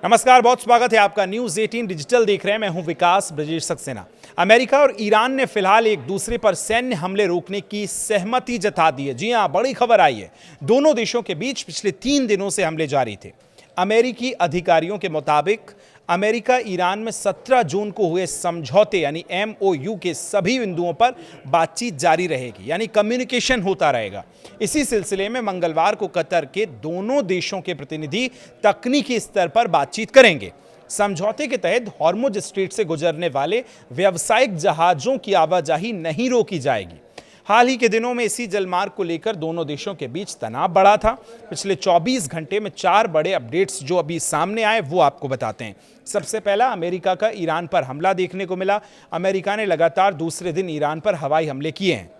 नमस्कार, बहुत स्वागत है आपका। न्यूज 18 डिजिटल देख रहे हैं। मैं हूं विकास ब्रजेश सक्सेना। अमेरिका और ईरान ने फिलहाल एक दूसरे पर सैन्य हमले रोकने की सहमति जता दी है। जी हां, बड़ी खबर आई है। दोनों देशों के बीच पिछले 3 दिनों से हमले जारी थे। अमेरिकी अधिकारियों के मुताबिक अमेरिका ईरान में 17 जून को हुए समझौते यानी MOU के सभी बिंदुओं पर बातचीत जारी रहेगी, यानी कम्युनिकेशन होता रहेगा। इसी सिलसिले में मंगलवार को कतर के दोनों देशों के प्रतिनिधि तकनीकी स्तर पर बातचीत करेंगे। समझौते के तहत हॉर्मुज स्ट्रेट से गुजरने वाले व्यावसायिक जहाजों की आवाजाही नहीं रोकी जाएगी। हाल ही के दिनों में इसी जलमार्ग को लेकर दोनों देशों के बीच तनाव बढ़ा था। पिछले 24 घंटे में 4 बड़े अपडेट्स जो अभी सामने आए वो आपको बताते हैं। सबसे पहला, अमेरिका का ईरान पर हमला देखने को मिला। अमेरिका ने लगातार दूसरे दिन ईरान पर हवाई हमले किए हैं।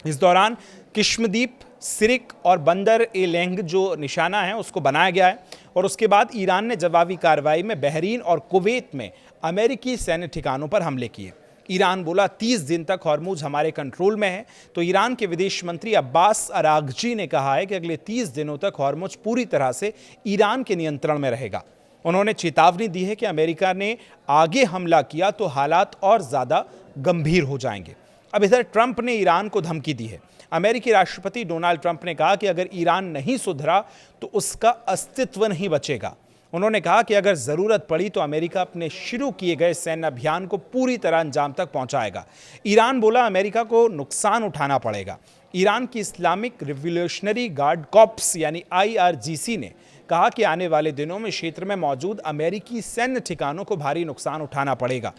इस दौरान किश्मदीप, सिरिक और बंदर ए लेंग जो निशाना है उसको बनाया गया है और उसके बाद ईरान ने जवाबी कार्रवाई में बहरीन और कुवैत में अमेरिकी सैन्य ठिकानों पर हमले किए। ईरान बोला 30 दिन तक हॉर्मुज हमारे कंट्रोल में है। तो ईरान के विदेश मंत्री अब्बास अरागची ने कहा है कि अगले 30 दिनों तक हॉर्मुज पूरी तरह से ईरान के नियंत्रण में रहेगा। उन्होंने चेतावनी दी है कि अमेरिका ने आगे हमला किया तो हालात और ज्यादा गंभीर हो जाएंगे। अब इधर ट्रंप ने ईरान को धमकी दी है। अमेरिकी राष्ट्रपति डोनाल्ड ट्रंप ने कहा कि अगर ईरान नहीं सुधरा तो उसका अस्तित्व नहीं बचेगा। उन्होंने कहा कि अगर जरूरत पड़ी तो अमेरिका अपने शुरू किए गए सैन्य अभियान को पूरी तरह अंजाम तक पहुंचाएगा। ईरान बोला अमेरिका को नुकसान उठाना पड़ेगा। ईरान की इस्लामिक रिवॉल्यूशनरी गार्ड कॉर्प्स यानी IRGC ने कहा कि आने वाले दिनों में क्षेत्र में मौजूद अमेरिकी सैन्य ठिकानों को भारी नुकसान उठाना पड़ेगा।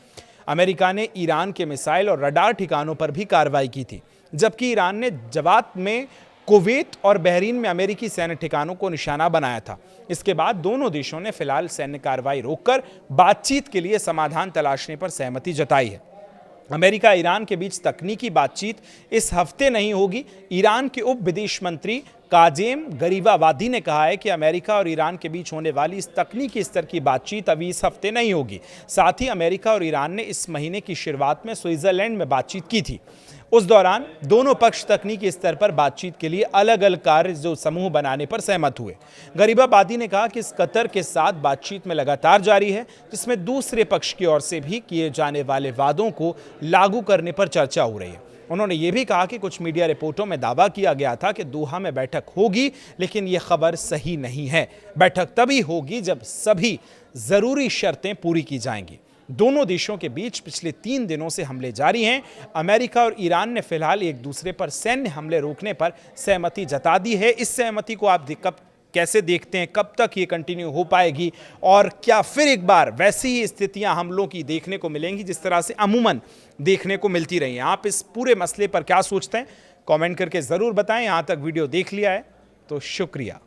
अमेरिका ने ईरान के मिसाइल और रडार ठिकानों पर भी कार्रवाई की थी, जबकि ईरान ने जवात में कुवैत और बहरीन में अमेरिकी सैन्य ठिकानों को निशाना बनाया था। इसके बाद दोनों देशों ने फिलहाल सैन्य कार्रवाई रोककर बातचीत के लिए समाधान तलाशने पर सहमति जताई है। अमेरिका ईरान के बीच तकनीकी बातचीत इस हफ्ते नहीं होगी। ईरान के उप विदेश मंत्री काजेम गरीबाबादी ने कहा है कि अमेरिका और ईरान के बीच होने वाली इस तकनीकी स्तर की बातचीत अभी इस हफ्ते नहीं होगी। साथ ही अमेरिका और ईरान ने इस महीने की शुरुआत में स्विट्जरलैंड में बातचीत की थी। उस दौरान दोनों पक्ष तकनीकी स्तर पर बातचीत के लिए अलग अलग कार्य जो समूह बनाने पर सहमत हुए। गरीबाबादी ने कहा कि इस कतर के साथ बातचीत में लगातार जारी है, जिसमें दूसरे पक्ष की ओर से भी किए जाने वाले वादों को लागू करने पर चर्चा हो रही है। उन्होंने ये भी कहा कि कुछ मीडिया रिपोर्टों में दावा किया गया था कि दोहा में बैठक होगी, लेकिन ये खबर सही नहीं है। बैठक तभी होगी जब सभी जरूरी शर्तें पूरी की जाएंगी। दोनों देशों के बीच पिछले 3 दिनों से हमले जारी हैं। अमेरिका और ईरान ने फिलहाल एक दूसरे पर सैन्य हमले रोकने पर सहमति जता दी है। इस सहमति को आप कब कैसे देखते हैं, कब तक ये कंटिन्यू हो पाएगी और क्या फिर एक बार वैसी ही स्थितियां हमलों की देखने को मिलेंगी जिस तरह से अमूमन देखने को मिलती रही हैं? आप इस पूरे मसले पर क्या सोचते हैं, कमेंट करके ज़रूर बताएं। यहाँ तक वीडियो देख लिया है तो शुक्रिया।